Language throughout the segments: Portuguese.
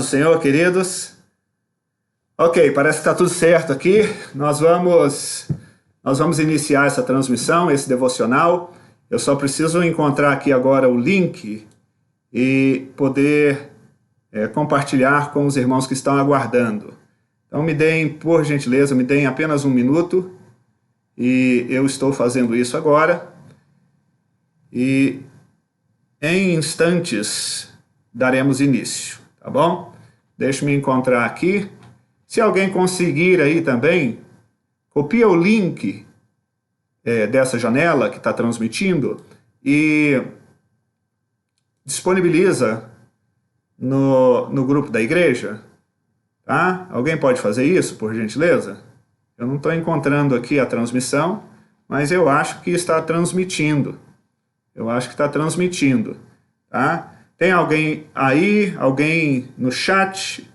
do Senhor, queridos. Ok, parece que está tudo certo aqui. Nós vamos iniciar essa transmissão, esse devocional. Eu só preciso encontrar aqui agora o link e poder compartilhar com os irmãos que estão aguardando. Então por gentileza, me deem apenas um minuto e eu estou fazendo isso agora. E em instantes daremos início, tá bom? Deixe-me encontrar aqui. Se alguém conseguir aí também, copia o link dessa janela que está transmitindo e disponibiliza no grupo da igreja, tá? Alguém pode fazer isso, por gentileza? Eu não estou encontrando aqui a transmissão, mas eu acho que está transmitindo. Tá? Tem alguém aí? Alguém no chat?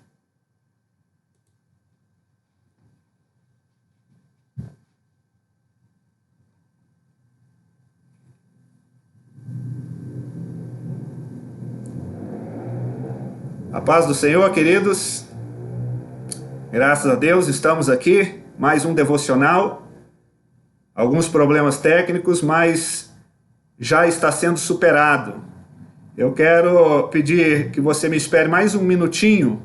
A paz do Senhor, queridos. Graças a Deus, estamos aqui. Mais um devocional. Alguns problemas técnicos, mas já está sendo superado. Eu quero pedir que você me espere mais um minutinho,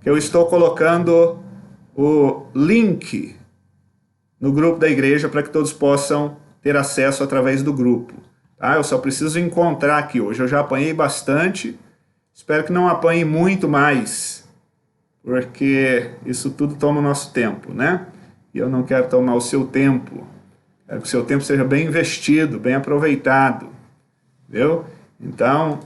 que eu estou colocando o link no grupo da igreja para que todos possam ter acesso através do grupo. Tá? Eu só preciso encontrar aqui hoje. Eu já apanhei bastante, espero que não apanhe muito mais, porque isso tudo toma o nosso tempo, né? E eu não quero tomar o seu tempo. Quero que o seu tempo seja bem investido, bem aproveitado. Viu? Então,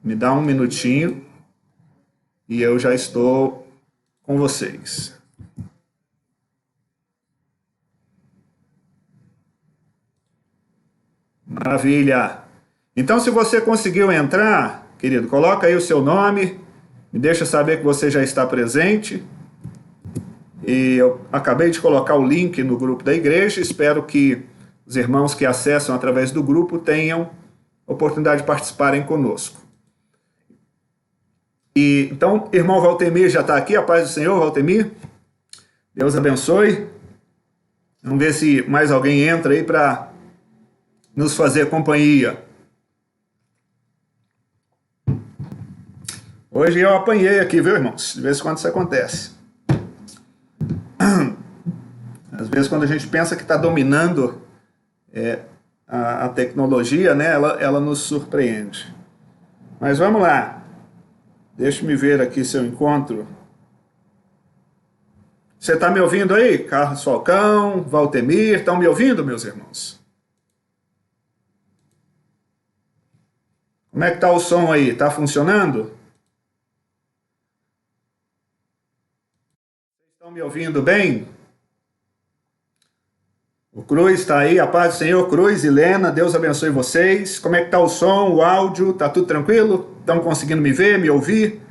me dá um minutinho e eu já estou com vocês. Maravilha! Então, se você conseguiu entrar, querido, coloca aí o seu nome, me deixa saber que você já está presente. E eu acabei de colocar o link no grupo da igreja, espero que os irmãos que acessam através do grupo tenham oportunidade de participarem conosco. E então, irmão Valtemir já está aqui, a paz do Senhor, Valtemir. Deus abençoe. Vamos ver se mais alguém entra aí para nos fazer companhia. Hoje eu apanhei aqui, viu, irmãos? De vez em quando isso acontece. Às vezes, quando a gente pensa que está dominando a tecnologia, né, ela nos surpreende. Mas vamos lá. Deixa-me ver aqui se eu encontro. Você está me ouvindo aí? Carlos Falcão, Valtemir, estão me ouvindo, meus irmãos? Como é que está o som aí? Está funcionando? Vocês estão me ouvindo bem? O Cruz está aí, a paz do Senhor, Cruz, Helena, Deus abençoe vocês. Como é que está o som, o áudio? Está tudo tranquilo? Estão conseguindo me ver, me ouvir?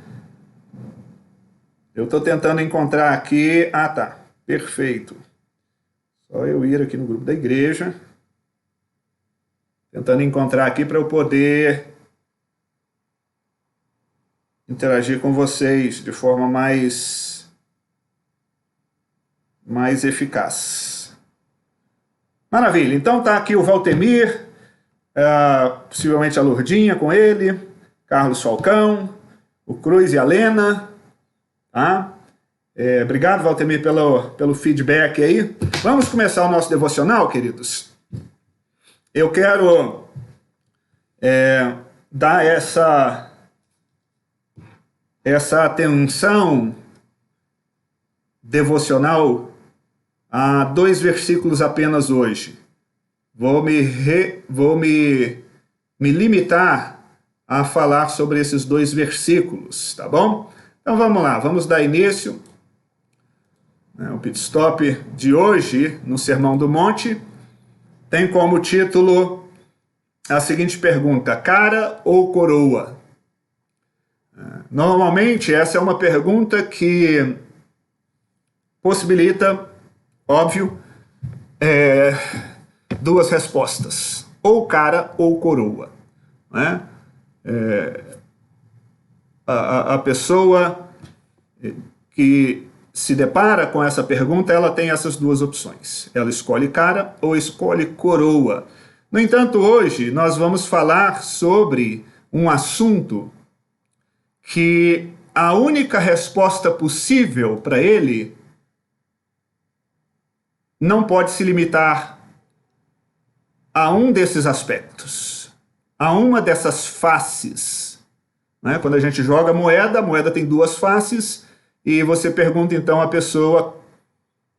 Eu estou tentando encontrar aqui... Ah, tá. Perfeito. Só eu ir aqui no grupo da igreja. Tentando encontrar aqui para eu poder interagir com vocês de forma mais eficaz. Maravilha, então tá aqui o Valtemir, possivelmente a Lourdinha com ele, Carlos Falcão, o Cruz e a Lena, tá? Obrigado, Valtemir, pelo feedback aí. Vamos começar o nosso devocional, queridos? Eu quero dar essa atenção devocional a 2 versículos apenas hoje. Vou me limitar a falar sobre esses 2 versículos, tá bom? Então vamos lá, vamos dar início. O pit stop de hoje, no Sermão do Monte, tem como título a seguinte pergunta: cara ou coroa? Normalmente essa é uma pergunta que possibilita, óbvio, 2 respostas. ou cara ou coroa, né? A pessoa que se depara com essa pergunta, ela tem essas duas opções. Ela escolhe cara ou escolhe coroa. No entanto, hoje nós vamos falar sobre um assunto que a única resposta possível para ele não pode se limitar a um desses aspectos, a uma dessas faces. Né? Quando a gente joga a moeda tem duas faces, e você pergunta então à pessoa,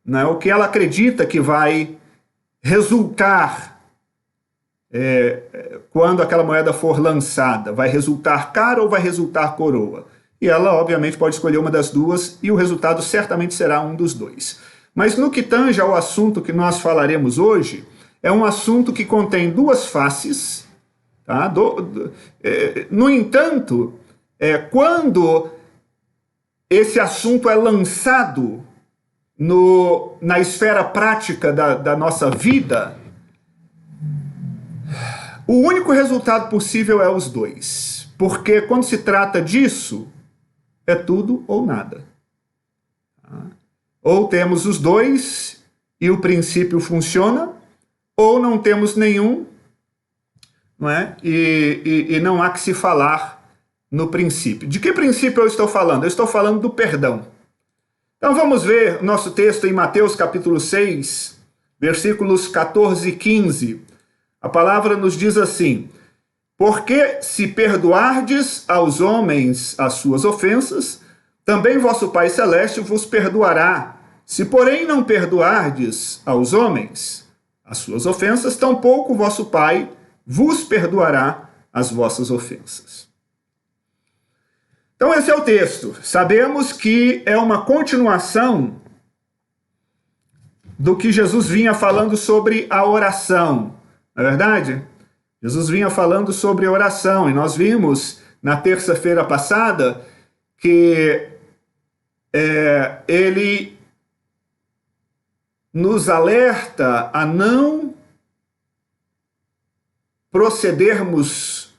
né, o que ela acredita que vai resultar quando aquela moeda for lançada. Vai resultar cara ou vai resultar coroa? E ela, obviamente, pode escolher uma das duas, e o resultado certamente será um dos dois. Mas no que tange ao assunto que nós falaremos hoje, é um assunto que contém duas faces. Tá? No entanto, quando esse assunto é lançado na esfera prática da nossa vida, o único resultado possível é os dois. Porque quando se trata disso, é tudo ou nada. Tá? Ou temos os dois e o princípio funciona, ou não temos nenhum, não é? E não há que se falar no princípio. De que princípio eu estou falando? Eu estou falando do perdão. Então vamos ver nosso texto em Mateus capítulo 6, versículos 14 e 15. A palavra nos diz assim: porque se perdoardes aos homens as suas ofensas, também vosso Pai Celeste vos perdoará. Se, porém, não perdoardes aos homens as suas ofensas, tampouco vosso Pai vos perdoará as vossas ofensas. Então esse é o texto. Sabemos que é uma continuação do que Jesus vinha falando sobre a oração. Não é verdade? Jesus vinha falando sobre a oração, e nós vimos na terça-feira passada que ele nos alerta a não procedermos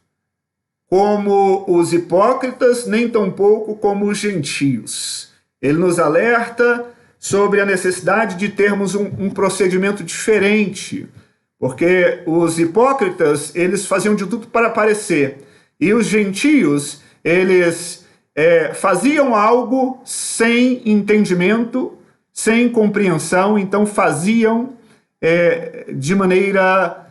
como os hipócritas, nem tampouco como os gentios. Ele nos alerta sobre a necessidade de termos um procedimento diferente, porque os hipócritas, eles faziam de tudo para aparecer, e os gentios, eles faziam algo sem entendimento, sem compreensão, então faziam de maneira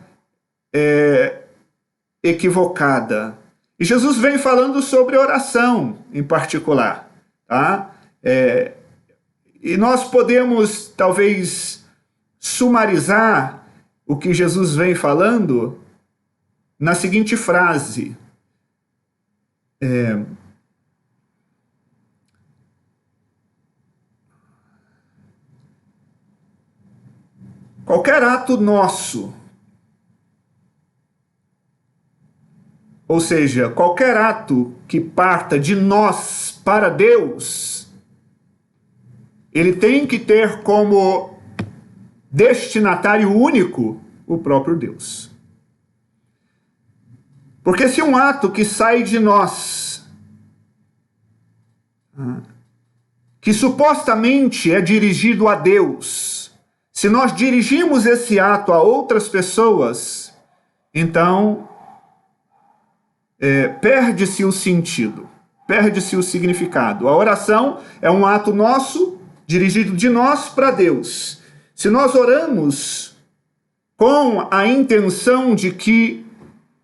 equivocada. E Jesus vem falando sobre oração em particular. Tá? E nós podemos, talvez, sumarizar o que Jesus vem falando na seguinte frase: qualquer ato nosso, ou seja, qualquer ato que parta de nós para Deus, ele tem que ter como destinatário único o próprio Deus. Porque se um ato que sai de nós, que supostamente é dirigido a Deus, se nós dirigimos esse ato a outras pessoas, então perde-se o sentido, perde-se o significado. A oração é um ato nosso, dirigido de nós para Deus. Se nós oramos com a intenção de que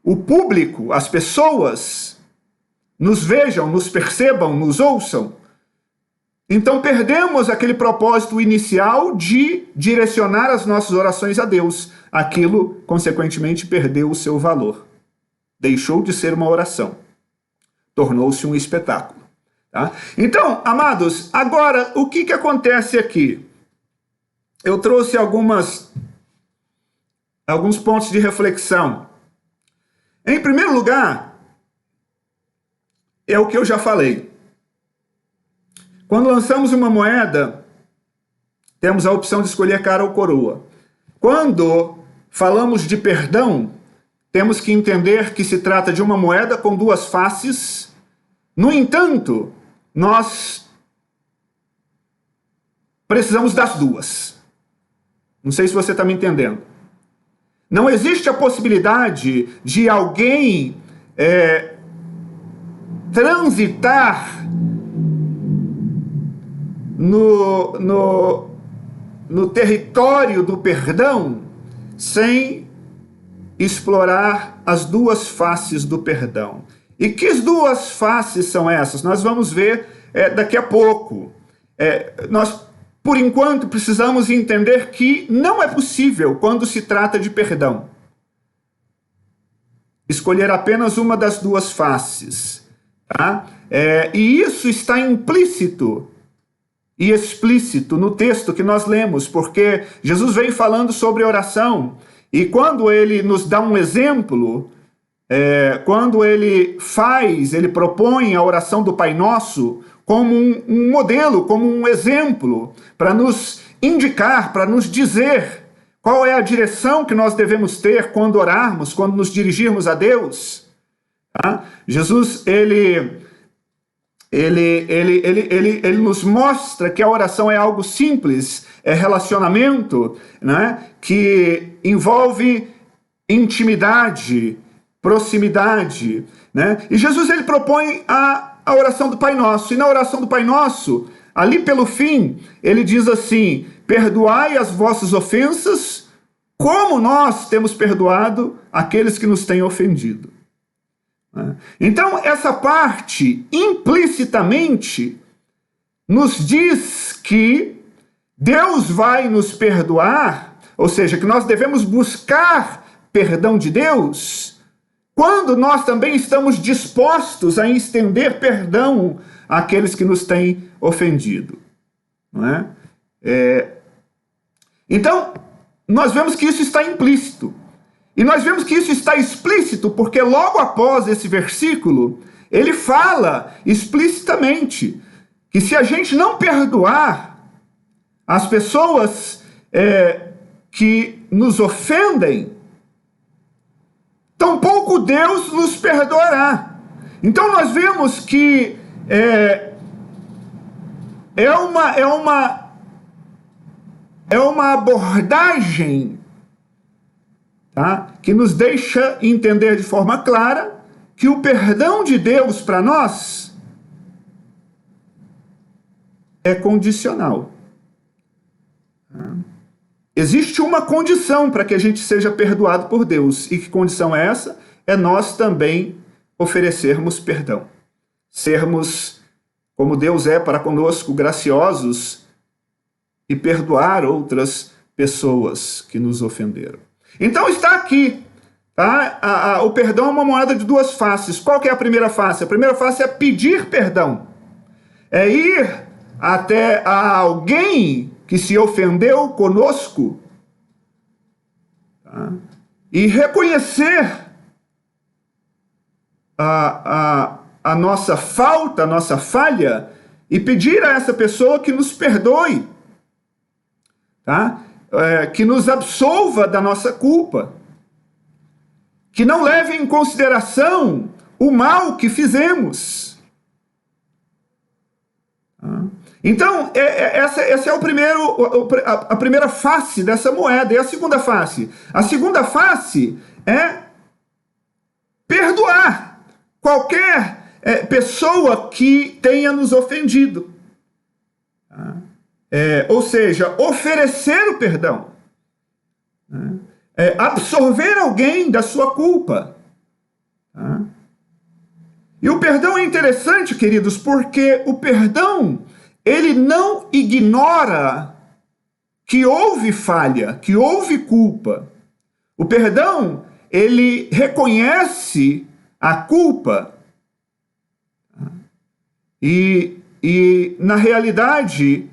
o público, as pessoas, nos vejam, nos percebam, nos ouçam, então perdemos aquele propósito inicial de direcionar as nossas orações a Deus. Aquilo, consequentemente, perdeu o seu valor. Deixou de ser uma oração. Tornou-se um espetáculo. Tá? Então, amados, agora, o que acontece aqui? Eu trouxe alguns pontos de reflexão. Em primeiro lugar, é o que eu já falei. Quando lançamos uma moeda, temos a opção de escolher cara ou coroa. Quando falamos de perdão, temos que entender que se trata de uma moeda com duas faces. No entanto, nós precisamos das duas. Não sei se você está me entendendo. Não existe a possibilidade de alguém transitar no território do perdão sem explorar as duas faces do perdão. E que duas faces são essas? Nós vamos ver daqui a pouco. Nós, por enquanto, precisamos entender que não é possível, quando se trata de perdão, escolher apenas uma das duas faces. Tá? E isso está implícito e explícito no texto que nós lemos, porque Jesus vem falando sobre oração, e quando ele nos dá um exemplo, quando ele propõe a oração do Pai Nosso como um modelo, como um exemplo, para nos indicar, para nos dizer qual é a direção que nós devemos ter quando orarmos, quando nos dirigirmos a Deus. Tá? Jesus, ele nos mostra que a oração é algo simples, é relacionamento, né, que envolve intimidade, proximidade, né? E Jesus, ele propõe a oração do Pai Nosso. E na oração do Pai Nosso, ali pelo fim, ele diz assim: perdoai as vossas ofensas, como nós temos perdoado aqueles que nos têm ofendido. Então, essa parte, implicitamente, nos diz que Deus vai nos perdoar, ou seja, que nós devemos buscar perdão de Deus, quando nós também estamos dispostos a estender perdão àqueles que nos têm ofendido. Não é? Então, nós vemos que isso está implícito. E nós vemos que isso está explícito, porque logo após esse versículo, ele fala explicitamente que se a gente não perdoar as pessoas que nos ofendem, tampouco Deus nos perdoará. Então nós vemos que é uma abordagem, tá, que nos deixa entender de forma clara que o perdão de Deus para nós é condicional. Existe uma condição para que a gente seja perdoado por Deus. E que condição é essa? É nós também oferecermos perdão. Sermos, como Deus é para conosco, graciosos e perdoar outras pessoas que nos ofenderam. Então está aqui. Tá? O perdão é uma moeda de duas faces. Qual que é a primeira face? A primeira face é pedir perdão. É ir até alguém que se ofendeu conosco, tá? E reconhecer a nossa falta, a nossa falha, e pedir a essa pessoa que nos perdoe, tá? Que nos absolva da nossa culpa, que não leve em consideração o mal que fizemos. Tá? Então, essa é a primeira face dessa moeda. E a segunda face? A segunda face é perdoar qualquer pessoa que tenha nos ofendido. Ou seja, oferecer o perdão. Absorver alguém da sua culpa. E o perdão é interessante, queridos, porque o perdão, ele não ignora que houve falha, que houve culpa. O perdão, ele reconhece a culpa. E na realidade,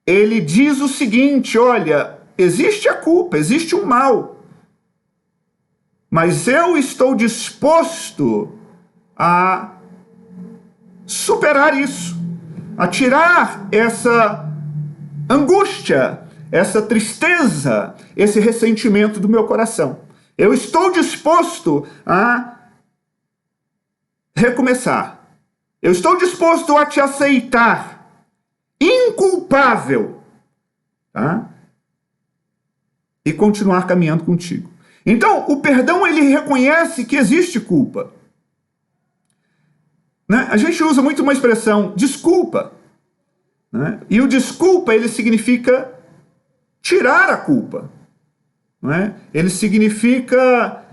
ele diz o seguinte: olha, existe a culpa, existe o mal, mas eu estou disposto a superar isso, a tirar essa angústia, essa tristeza, esse ressentimento do meu coração. Eu estou disposto a recomeçar. Eu estou disposto a te aceitar inculpável, tá? E continuar caminhando contigo. Então, o perdão, ele reconhece que existe culpa. Né? A gente usa muito uma expressão, desculpa. Né? E o desculpa, ele significa tirar a culpa. Né? Ele significa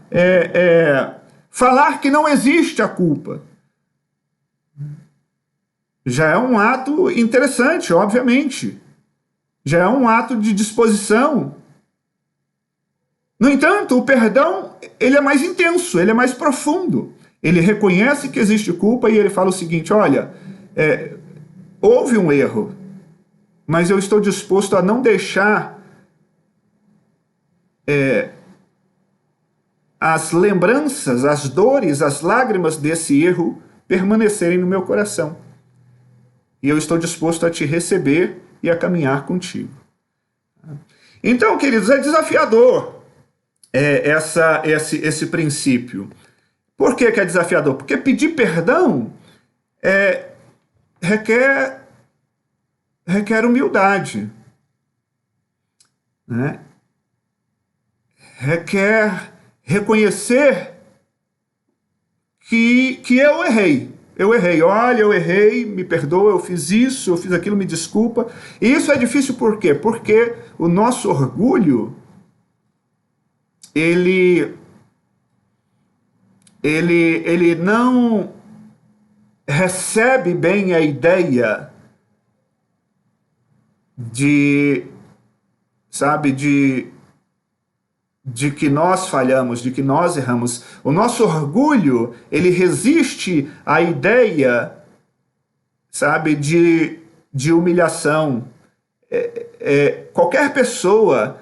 falar que não existe a culpa. Já é um ato interessante, obviamente. Já é um ato de disposição. No entanto, o perdão, ele é mais intenso, ele é mais profundo. Ele reconhece que existe culpa e ele fala o seguinte, olha, houve um erro, mas eu estou disposto a não deixar as lembranças, as dores, as lágrimas desse erro permanecerem no meu coração. E eu estou disposto a te receber e a caminhar contigo. Então, queridos, é desafiador esse princípio. Por que é desafiador? Porque pedir perdão requer humildade. Né? Requer reconhecer que eu errei. Eu errei, olha, eu errei, me perdoa, eu fiz isso, eu fiz aquilo, me desculpa. E isso é difícil por quê? Porque o nosso orgulho, ele não recebe bem a ideia de que nós falhamos, de que nós erramos. O nosso orgulho, ele resiste à ideia, de humilhação. Qualquer pessoa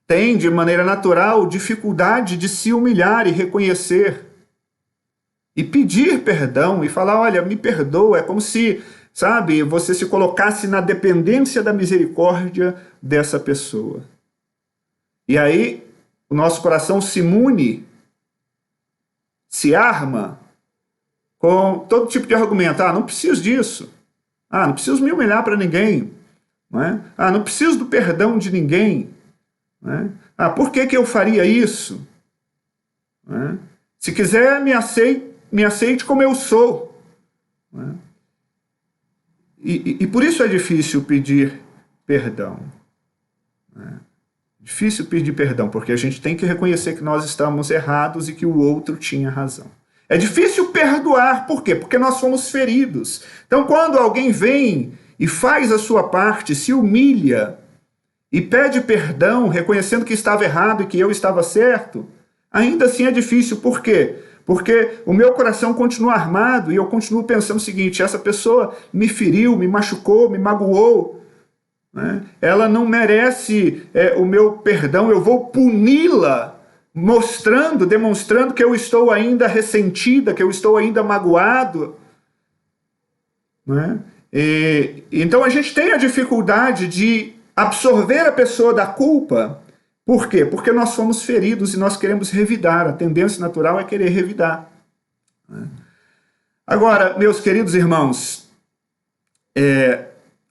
tem, de maneira natural, dificuldade de se humilhar e reconhecer. E pedir perdão e falar, olha, me perdoa, é como se, você se colocasse na dependência da misericórdia dessa pessoa. E aí, o nosso coração se mune, se arma com todo tipo de argumento. Não preciso disso. Não preciso me humilhar para ninguém. Não é? Não preciso do perdão de ninguém. Não é? Por que eu faria isso? Não é? Se quiser, me aceite como eu sou. Não é? E por isso é difícil pedir perdão. Não é? Difícil pedir perdão, porque a gente tem que reconhecer que nós estamos errados e que o outro tinha razão. É difícil perdoar, por quê? Porque nós fomos feridos. Então, quando alguém vem e faz a sua parte, se humilha e pede perdão, reconhecendo que estava errado e que eu estava certo, ainda assim é difícil. Por quê? Porque o meu coração continua armado e eu continuo pensando o seguinte, essa pessoa me feriu, me machucou, me magoou, né? Ela não merece o meu perdão, eu vou puni-la, demonstrando que eu estou ainda ressentida, que eu estou ainda magoado. Né? Então a gente tem a dificuldade de absorver a pessoa da culpa. Por quê? Porque nós fomos feridos e nós queremos revidar, a tendência natural é querer revidar. Né? Agora, meus queridos irmãos,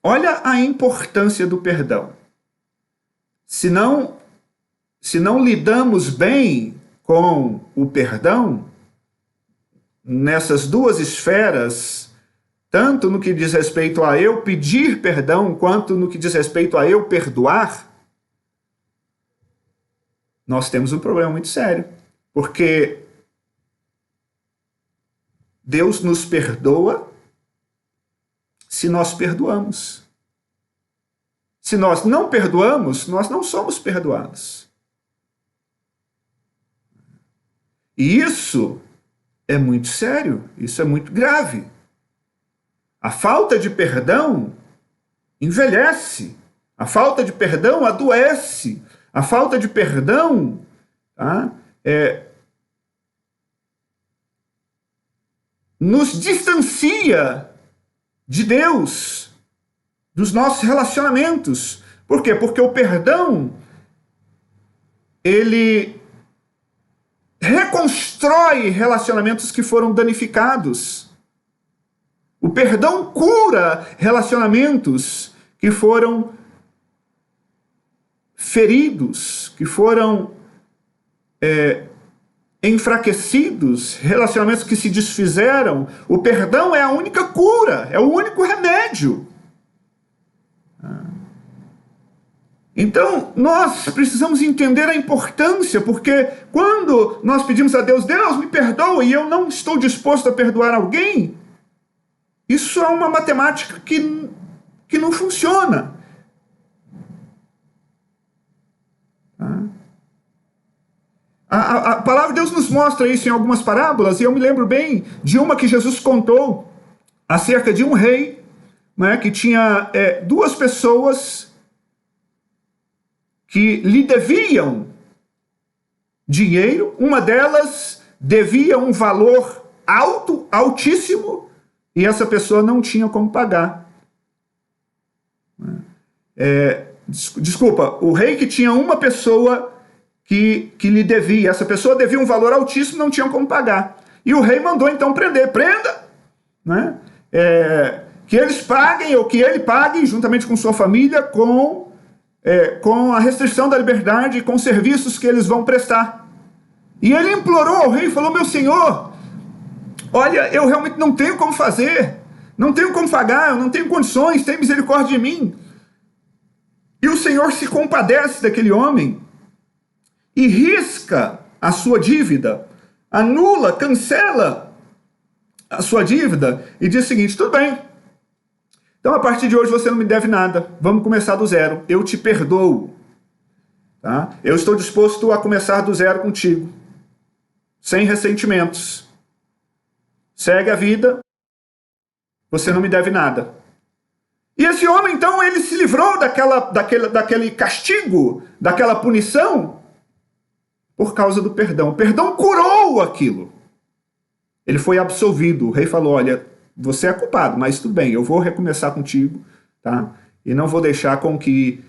olha a importância do perdão. Se não lidamos bem com o perdão, nessas duas esferas, tanto no que diz respeito a eu pedir perdão, quanto no que diz respeito a eu perdoar, nós temos um problema muito sério. Porque Deus nos perdoa se nós perdoamos. Se nós não perdoamos, nós não somos perdoados. E isso é muito sério, isso é muito grave. A falta de perdão envelhece, a falta de perdão adoece, a falta de perdão nos distancia de Deus. dos nossos relacionamentos. Por quê? Porque o perdão, ele reconstrói relacionamentos que foram danificados. O perdão cura relacionamentos que foram feridos, que foram enfraquecidos, relacionamentos que se desfizeram. O perdão é a única cura, é o único remédio. Então, nós precisamos entender a importância, porque quando nós pedimos a Deus, Deus me perdoa, e eu não estou disposto a perdoar alguém, isso é uma matemática que não funciona. A palavra de Deus nos mostra isso em algumas parábolas, e eu me lembro bem de uma que Jesus contou acerca de um rei, né, que tinha duas pessoas que lhe deviam dinheiro. Uma delas devia um valor altíssimo, e essa pessoa não tinha como pagar. Desculpa, o rei que tinha uma pessoa que lhe devia, essa pessoa devia um valor altíssimo, não tinha como pagar. E o rei mandou então prenda, né? Que eles paguem, ou que ele pague, juntamente com sua família, com a restrição da liberdade, com serviços que eles vão prestar. E ele implorou ao rei, falou: meu senhor, olha, eu realmente não tenho como fazer, não tenho como pagar, eu não tenho condições, tem misericórdia de mim. E o Senhor se compadece daquele homem e risca a sua dívida, anula, cancela a sua dívida e diz o seguinte: tudo bem, então a partir de hoje você não me deve nada, vamos começar do zero, eu te perdoo, tá? Eu estou disposto a começar do zero contigo, sem ressentimentos, segue a vida, você não me deve nada. E esse homem então, ele se livrou daquele castigo, daquela punição, por causa do perdão. O perdão curou aquilo. Ele foi absolvido. O rei falou: olha, você é culpado, mas tudo bem, eu vou recomeçar contigo, tá? E não vou deixar com que...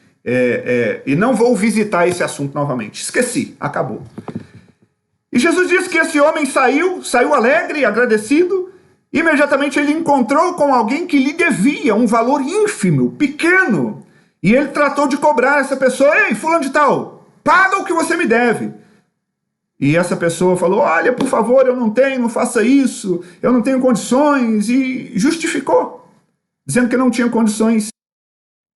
e não vou visitar esse assunto novamente. Esqueci, acabou. E Jesus disse que esse homem saiu alegre, agradecido. Imediatamente ele encontrou com alguém que lhe devia um valor ínfimo, pequeno. E ele tratou de cobrar essa pessoa: ei, fulano de tal, paga o que você me deve. E essa pessoa falou: olha, por favor, eu não tenho, não faça isso, eu não tenho condições, e justificou, dizendo que não tinha condições.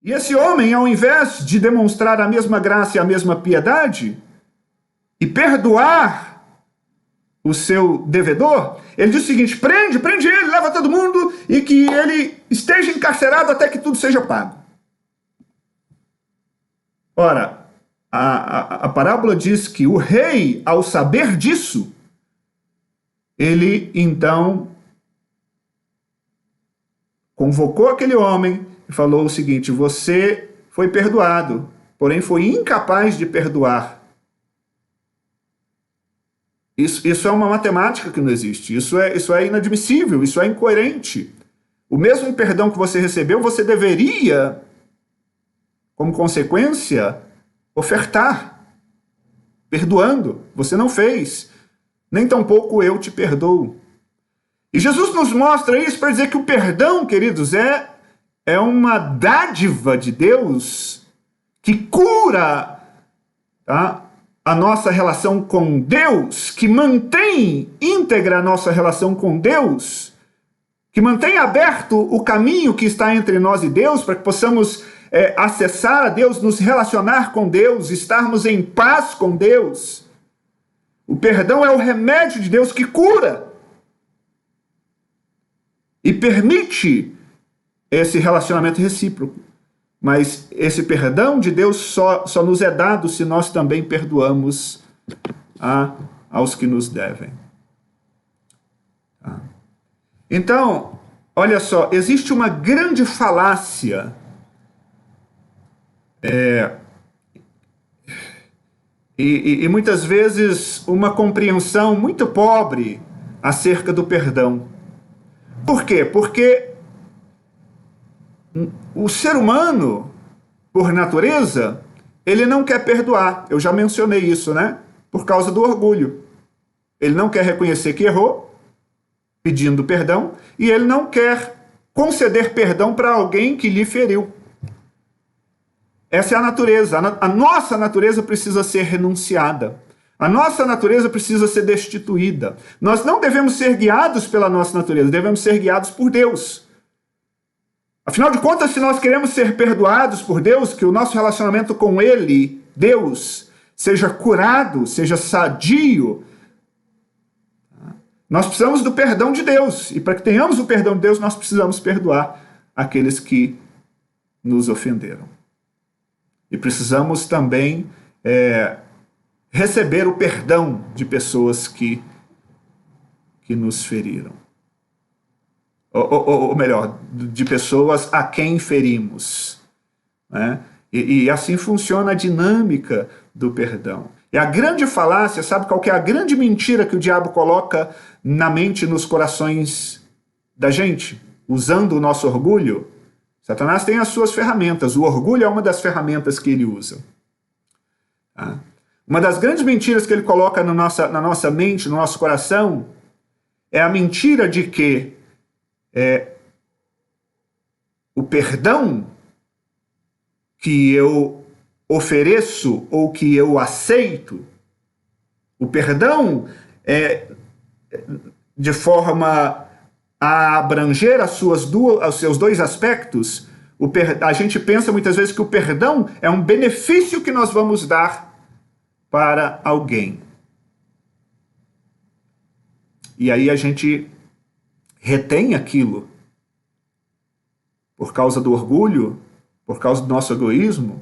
E esse homem, ao invés de demonstrar a mesma graça e a mesma piedade, e perdoar o seu devedor, ele diz o seguinte: prende ele, leva todo mundo, e que ele esteja encarcerado até que tudo seja pago. Ora, a parábola diz que o rei, ao saber disso, ele então convocou aquele homem e falou o seguinte: você foi perdoado, porém foi incapaz de perdoar. Isso é uma matemática que não existe, isso é inadmissível, isso é incoerente. O mesmo perdão que você recebeu, você deveria, como consequência, ofertar, perdoando. Você não fez, nem tampouco eu te perdoo. E Jesus nos mostra isso para dizer que o perdão, queridos, é uma dádiva de Deus que cura, tá, a nossa relação com Deus, que mantém íntegra a nossa relação com Deus, que mantém aberto o caminho que está entre nós e Deus, para que possamos acessar a Deus, nos relacionar com Deus, estarmos em paz com Deus. O perdão é o remédio de Deus que cura e permite esse relacionamento recíproco. Mas esse perdão de Deus só nos é dado se nós também perdoamos aos que nos devem. Então, olha só, existe uma grande falácia e muitas vezes uma compreensão muito pobre acerca do perdão. Por quê? Porque O ser humano, por natureza, ele não quer perdoar. Eu já mencionei isso, né? Por causa do orgulho. Ele não quer reconhecer que errou, pedindo perdão, e ele não quer conceder perdão para alguém que lhe feriu. Essa é a natureza. A nossa natureza precisa ser renunciada. A nossa natureza precisa ser destituída. Nós não devemos ser guiados pela nossa natureza, devemos ser guiados por Deus. Afinal de contas, se nós queremos ser perdoados por Deus, que o nosso relacionamento com Ele, Deus, seja curado, seja sadio, nós precisamos do perdão de Deus. E para que tenhamos o perdão de Deus, nós precisamos perdoar aqueles que nos ofenderam. E precisamos também receber o perdão de pessoas que nos feriram. Ou melhor, de pessoas a quem ferimos. Né? E assim funciona a dinâmica do perdão. E a grande falácia, sabe qual que é a grande mentira que o diabo coloca na mente e nos corações da gente? Usando o nosso orgulho? Satanás tem as suas ferramentas. O orgulho é uma das ferramentas que ele usa. Tá? Uma das grandes mentiras que ele coloca na nossa mente, no nosso coração, é a mentira de que o perdão que eu ofereço ou que eu aceito, o perdão de forma a abranger os seus dois aspectos, a gente pensa muitas vezes que o perdão é um benefício que nós vamos dar para alguém. E aí a gente retém aquilo por causa do orgulho, por causa do nosso egoísmo,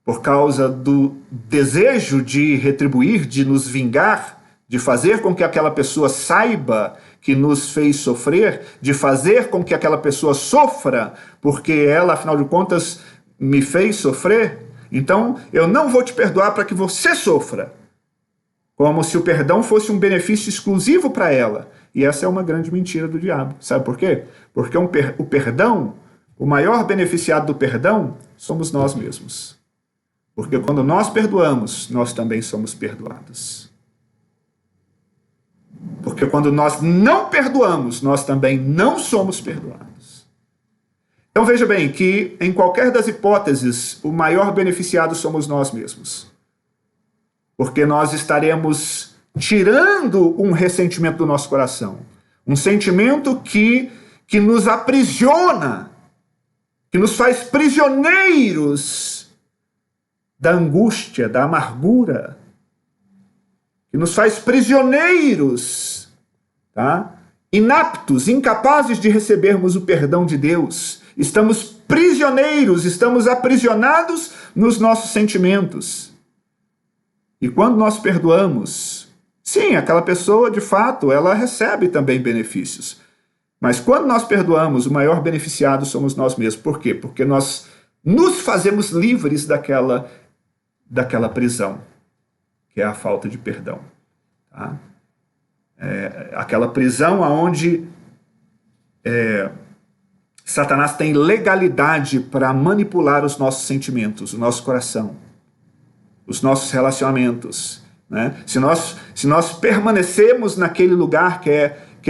por causa do desejo de retribuir, de nos vingar, de fazer com que aquela pessoa saiba que nos fez sofrer, de fazer com que aquela pessoa sofra, porque ela, afinal de contas, me fez sofrer. Então, eu não vou te perdoar para que você sofra. Como se o perdão fosse um benefício exclusivo para ela. E essa é uma grande mentira do diabo. Sabe por quê? Porque o perdão, o maior beneficiado do perdão, somos nós mesmos. Porque quando nós perdoamos, nós também somos perdoados. Porque quando nós não perdoamos, nós também não somos perdoados. Então veja bem que, em qualquer das hipóteses, o maior beneficiado somos nós mesmos. Porque nós estaremos tirando um ressentimento do nosso coração. Um sentimento que nos aprisiona, que nos faz prisioneiros da angústia, da amargura, que nos faz prisioneiros, tá? Inaptos, incapazes de recebermos o perdão de Deus. Estamos prisioneiros, estamos aprisionados nos nossos sentimentos. E quando nós perdoamos, sim, aquela pessoa, de fato, ela recebe também benefícios. Mas quando nós perdoamos, o maior beneficiado somos nós mesmos. Por quê? Porque nós nos fazemos livres daquela prisão, que é a falta de perdão. Tá? Aquela prisão onde Satanás tem legalidade para manipular os nossos sentimentos, o nosso coração, os nossos relacionamentos. Né? Se nós permanecemos naquele lugar que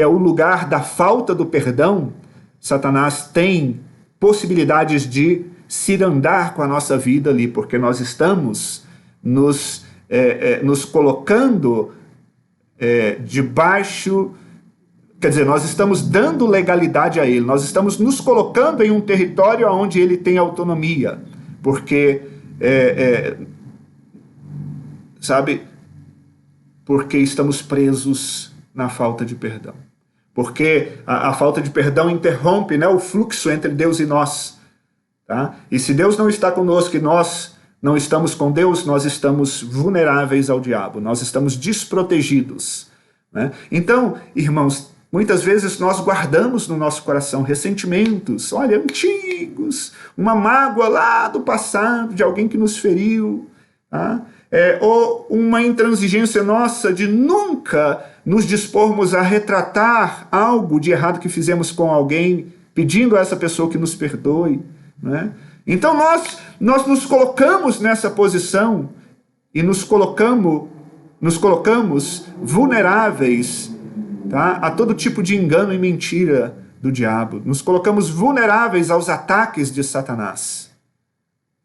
é o lugar da falta do perdão, Satanás tem possibilidades de cirandar com a nossa vida ali, porque nós estamos nos colocando debaixo, quer dizer, nós estamos dando legalidade a ele, nós estamos nos colocando em um território onde ele tem autonomia, porque, porque estamos presos na falta de perdão. Porque a falta de perdão interrompe, né, o fluxo entre Deus e nós. Tá? E se Deus não está conosco e nós não estamos com Deus, nós estamos vulneráveis ao diabo, nós estamos desprotegidos. Né? Então, irmãos, muitas vezes nós guardamos no nosso coração ressentimentos, olha, antigos, uma mágoa lá do passado, de alguém que nos feriu. Tá? ou uma intransigência nossa de nunca nos dispormos a retratar algo de errado que fizemos com alguém, pedindo a essa pessoa que nos perdoe, né? Então nós nos colocamos nessa posição e nos colocamos vulneráveis, tá, a todo tipo de engano e mentira do diabo. Nos colocamos vulneráveis aos ataques de Satanás.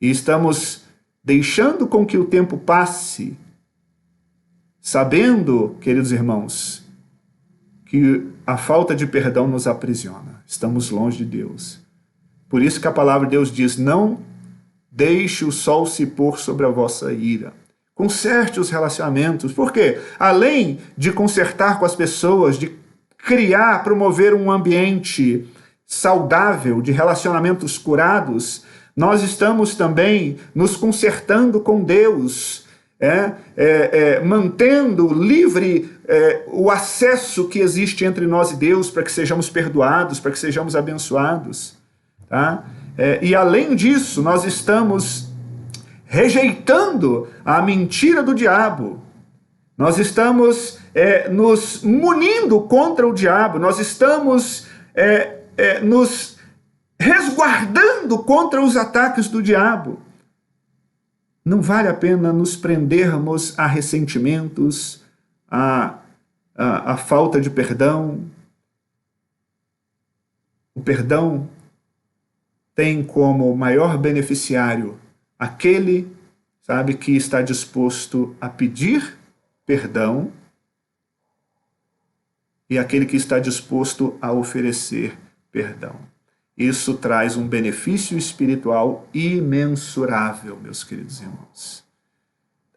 E estamos deixando com que o tempo passe, sabendo, queridos irmãos, que a falta de perdão nos aprisiona. Estamos longe de Deus. Por isso que a palavra de Deus diz: não deixe o sol se pôr sobre a vossa ira. Conserte os relacionamentos. Por quê? Além de consertar com as pessoas, de criar, promover um ambiente saudável, de relacionamentos curados, nós estamos também nos consertando com Deus, mantendo livre o acesso que existe entre nós e Deus, para que sejamos perdoados, para que sejamos abençoados. Tá? E além disso, nós estamos rejeitando a mentira do diabo. Nós estamos nos munindo contra o diabo. Nós estamos nos resguardando contra os ataques do diabo. Não vale a pena nos prendermos a ressentimentos, a falta de perdão. O perdão tem como maior beneficiário aquele, sabe, que está disposto a pedir perdão e aquele que está disposto a oferecer perdão. Isso traz um benefício espiritual imensurável, meus queridos irmãos.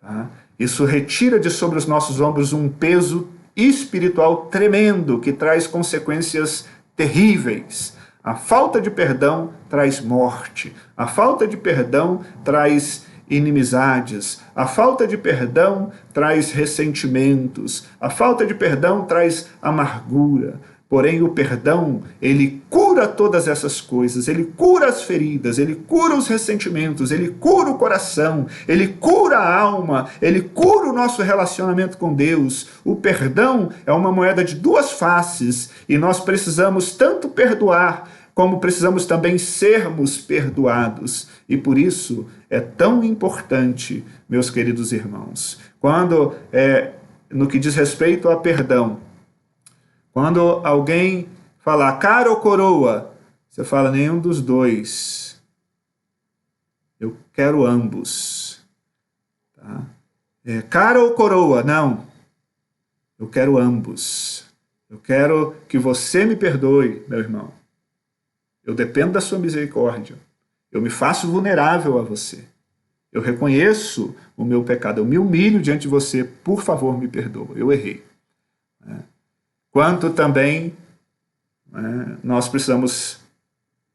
Tá? Isso retira de sobre os nossos ombros um peso espiritual tremendo, que traz consequências terríveis. A falta de perdão traz morte. A falta de perdão traz inimizades. A falta de perdão traz ressentimentos. A falta de perdão traz amargura. Porém, o perdão, ele cura todas essas coisas, ele cura as feridas, ele cura os ressentimentos, ele cura o coração, ele cura a alma, ele cura o nosso relacionamento com Deus. O perdão é uma moeda de duas faces e nós precisamos tanto perdoar, como precisamos também sermos perdoados. E por isso é tão importante, meus queridos irmãos, quando, no que diz respeito a perdão, quando alguém falar cara ou coroa, você fala nenhum dos dois. Eu quero ambos. Tá? Cara ou coroa? Não. Eu quero ambos. Eu quero que você me perdoe, meu irmão. Eu dependo da sua misericórdia. Eu me faço vulnerável a você. Eu reconheço o meu pecado. Eu me humilho diante de você. Por favor, me perdoa. Eu errei. Quanto também nós precisamos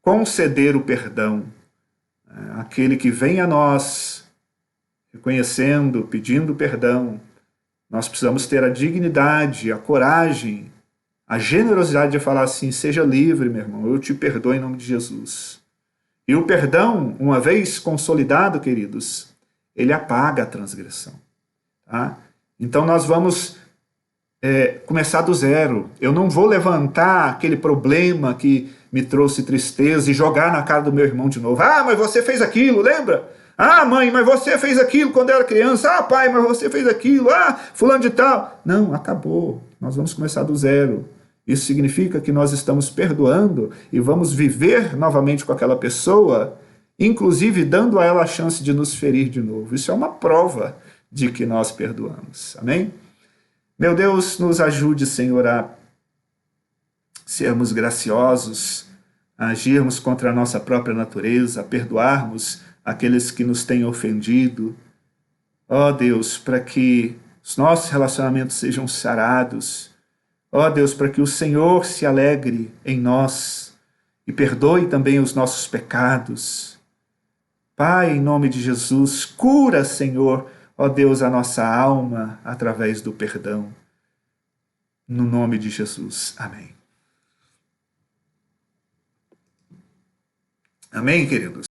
conceder o perdão àquele que vem a nós reconhecendo, pedindo perdão. Nós precisamos ter a dignidade, a coragem, a generosidade de falar assim: seja livre, meu irmão, eu te perdoo em nome de Jesus. E o perdão, uma vez consolidado, queridos, ele apaga a transgressão. Tá? Então nós vamos começar do zero. Eu não vou levantar aquele problema que me trouxe tristeza e jogar na cara do meu irmão de novo. Ah, mas você fez aquilo, lembra? Ah, mãe, mas você fez aquilo quando eu era criança. Ah, pai, mas você fez aquilo. Ah, fulano de tal. Não, acabou. Nós vamos começar do zero. Isso significa que nós estamos perdoando e vamos viver novamente com aquela pessoa, inclusive dando a ela a chance de nos ferir de novo. Isso é uma prova de que nós perdoamos. Amém? Meu Deus, nos ajude, Senhor, a sermos graciosos, a agirmos contra a nossa própria natureza, a perdoarmos aqueles que nos têm ofendido. Ó Deus, para que os nossos relacionamentos sejam sarados. Ó Deus, para que o Senhor se alegre em nós e perdoe também os nossos pecados. Pai, em nome de Jesus, cura, Senhor, ó Deus, a nossa alma através do perdão. No nome de Jesus. Amém. Amém, queridos?